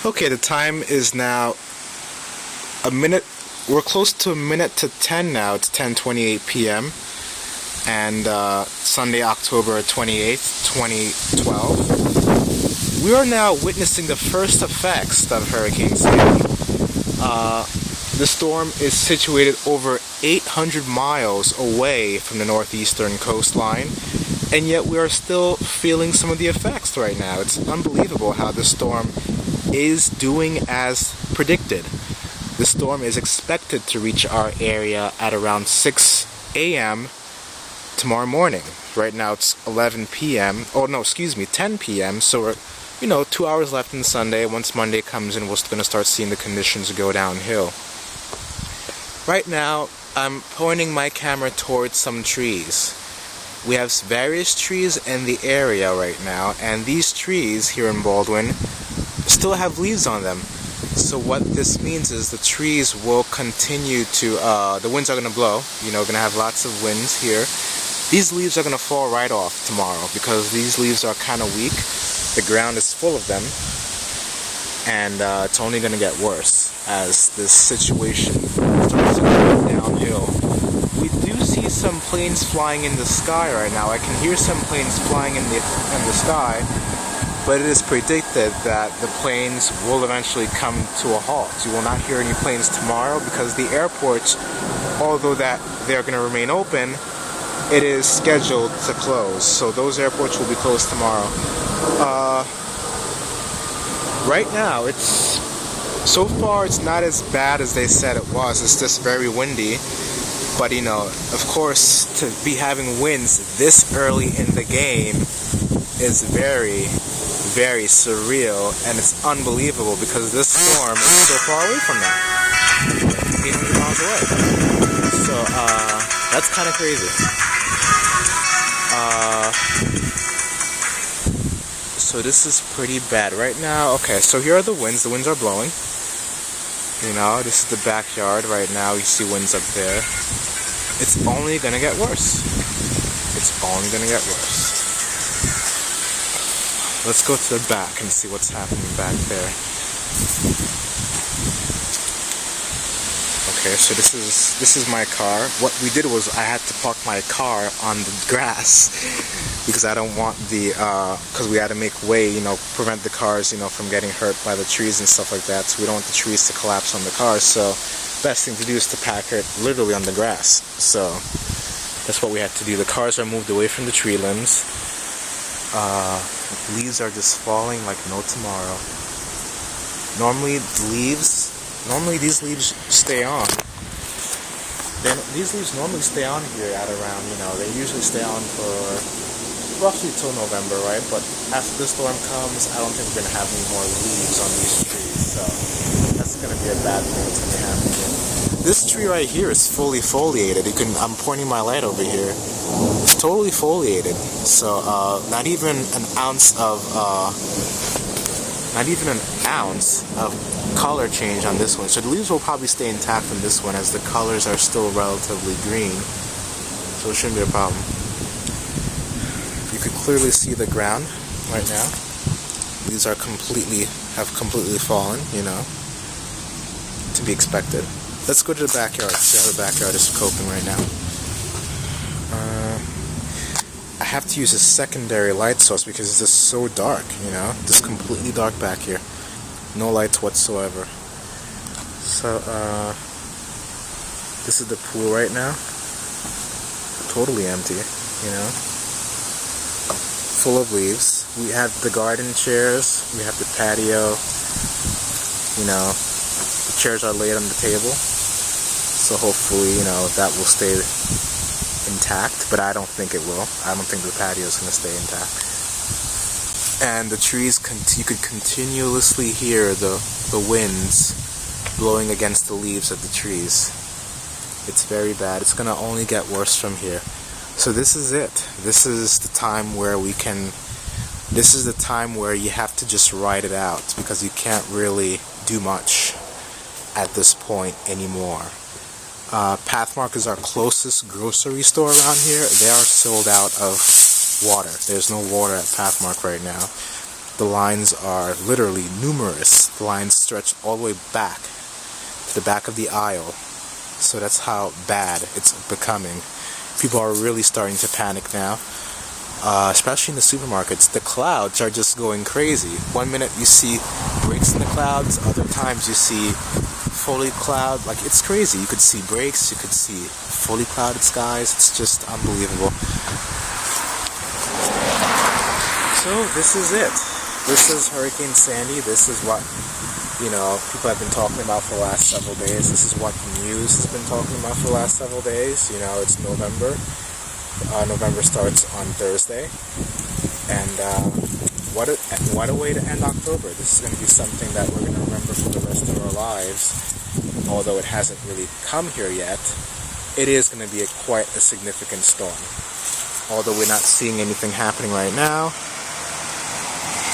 Okay, the time is now a minute. We're close to a minute to 10 now. It's 10:28 p.m. and Sunday, October 28th, 2012. We are now witnessing the first effects of Hurricane Sandy. The storm is situated over 800 miles away from the northeastern coastline, and yet we are still feeling some of the effects right now. It's unbelievable how the storm is doing as predicted. The storm is expected to reach our area at around 6 a.m. tomorrow morning. Right now it's 11 p.m. Oh no, excuse me, 10 p.m. So we're 2 hours left in Sunday. Once Monday comes in, we're going to start seeing the conditions go downhill. Right now, I'm pointing my camera towards some trees. We have various trees in the area right now, and these trees here in Baldwin still have leaves on them. So what this means is the trees will continue to, the winds are going to blow, going to have lots of winds here. These leaves are going to fall right off tomorrow because these leaves are kind of weak. The ground is full of them, and it's only going to get worse as this situation starts to go downhill. We do see some planes flying in the sky right now. I can hear some planes flying in the sky, but it is predicted that the planes will eventually come to a halt. You will not hear any planes tomorrow because the airports, although that they're going to remain open, it is scheduled to close. So those airports will be closed tomorrow. Right now, so far it's not as bad as they said it was. It's just very windy. But of course, to be having winds this early in the game is very, very surreal, and it's unbelievable because this storm is so far away from that. 800 miles away. So, that's kind of crazy. So this is pretty bad right now. Okay, so here are the winds. The winds are blowing. This is the backyard right now. You see winds up there. It's only gonna get worse. It's only gonna get worse. Let's go to the back and see what's happening back there. Okay, so this is my car. What we did was I had to park my car on the grass because I don't want because we had to make way, prevent the cars, from getting hurt by the trees and stuff like that. So we don't want the trees to collapse on the cars. So best thing to do is to park it literally on the grass. So that's what we had to do. The cars are moved away from the tree limbs. Leaves are just falling like no tomorrow. Normally these leaves stay on. These leaves normally stay on here at around, they usually stay on for roughly till November, right? But after the storm comes, I don't think we're going to have any more leaves on these trees. So that's going to be a bad thing that's going to happen here. This tree right here is fully foliated. I'm pointing my light over here. It's totally foliated. So not even an ounce of color change on this one. So the leaves will probably stay intact from this one as the colors are still relatively green. So it shouldn't be a problem. You can clearly see the ground right now. These have completely fallen, to be expected. Let's go to the backyard, see how the backyard is coping right now. I have to use a secondary light source because it's just so dark, just completely dark back here. No lights whatsoever. So, this is the pool right now. Totally empty, full of leaves. We have the garden chairs, we have the patio, the chairs are laid on the table. So hopefully, that will stay intact, but I don't think it will. I don't think the patio is going to stay intact. And the trees, you could continuously hear the winds blowing against the leaves of the trees. It's very bad. It's going to only get worse from here. So this is it. This is the time where you have to just ride it out because you can't really do much at this point anymore. Pathmark is our closest grocery store around here. They are sold out of water. There's no water at Pathmark right now. The lines are literally numerous. The lines stretch all the way back to the back of the aisle. So that's how bad it's becoming. People are really starting to panic now, especially in the supermarkets. The clouds are just going crazy. One minute you see breaks in the clouds, other times you see fully cloud. Like, it's crazy. You could see breaks, you could see fully clouded skies. It's just unbelievable. So this is it. This is Hurricane Sandy. This is what, people have been talking about for the last several days. This is what the news has been talking about for the last several days. It's November. November starts on Thursday. And what a way to end October. This is going to be something that we're going to remember for the rest of our lives. Although it hasn't really come here yet, it is going to be quite a significant storm. Although we're not seeing anything happening right now.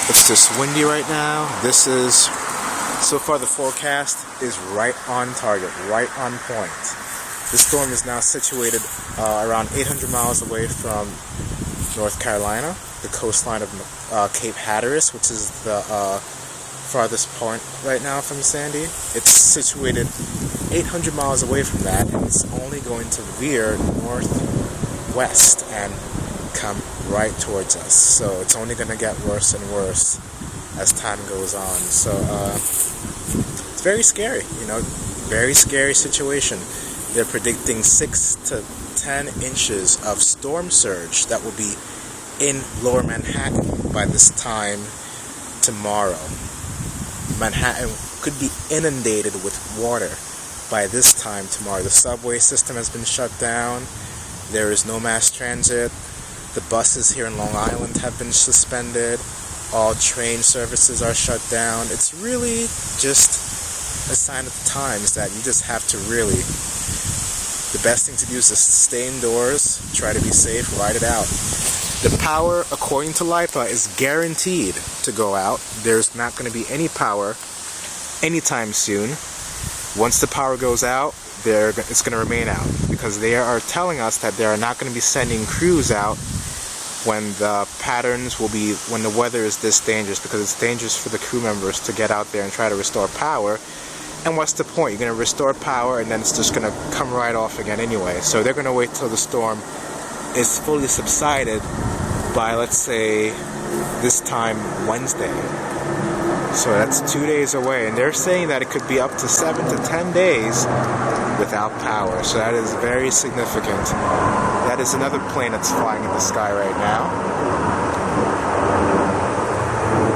It's just windy right now. So far the forecast is right on target, right on point. This storm is now situated around 800 miles away from North Carolina, the coastline of Cape Hatteras, which is the farthest point right now from Sandy. It's situated 800 miles away from that, and it's only going to veer northwest and come right towards us. So it's only going to get worse and worse as time goes on. So it's very scary, very scary situation. They're predicting 6 to 10 inches of storm surge that will be in lower Manhattan by this time tomorrow. Manhattan could be inundated with water by this time tomorrow. The subway system has been shut down. There is no mass transit. The buses here in Long Island have been suspended. All train services are shut down. It's really just a sign of the times that you just have to really, the best thing to do is to stay indoors, try to be safe, ride it out. The power, according to LIPA, is guaranteed to go out. There's not going to be any power anytime soon. Once the power goes out, it's going to remain out, because they are telling us that they are not going to be sending crews out when the weather is this dangerous, because it's dangerous for the crew members to get out there and try to restore power. And what's the point? You're going to restore power and then it's just going to come right off again anyway. So they're going to wait till the storm is fully subsided by, let's say, this time Wednesday. So that's 2 days away, and they're saying that it could be up to 7 to 10 days without power. So that is very significant. That is another plane that's flying in the sky right now.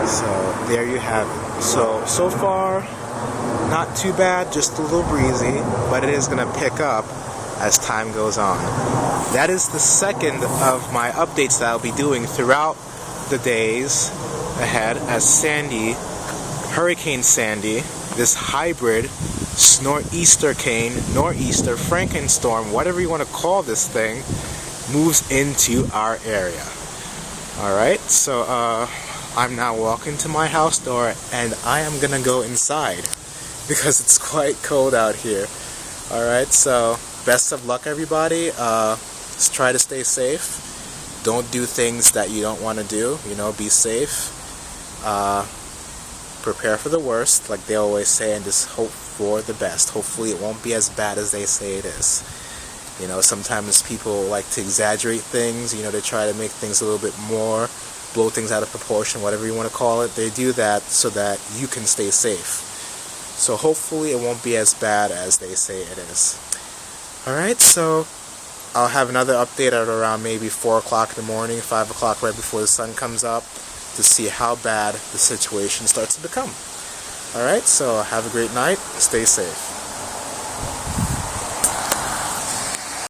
So there you have it. So far, not too bad, just a little breezy, but it is going to pick up as time goes on. That is the second of my updates that I'll be doing throughout the days ahead as Hurricane Sandy, this hybrid nor'easter, Frankenstorm, whatever you want to call this thing, moves into our area. Alright, so I'm now walking to my house door, and I am going to go inside because it's quite cold out here. Alright, so best of luck, everybody. Just try to stay safe. Don't do things that you don't want to do. Be safe. Prepare for the worst, like they always say, and just hope for the best. Hopefully it won't be as bad as they say it is. Sometimes people like to exaggerate things. They try to make things a little bit more, blow things out of proportion, whatever you want to call it. They do that so that you can stay safe. So hopefully it won't be as bad as they say it is. Alright, so I'll have another update at around maybe 4 o'clock in the morning, 5 o'clock right before the sun comes up, to see how bad the situation starts to become. Alright, so have a great night. Stay safe.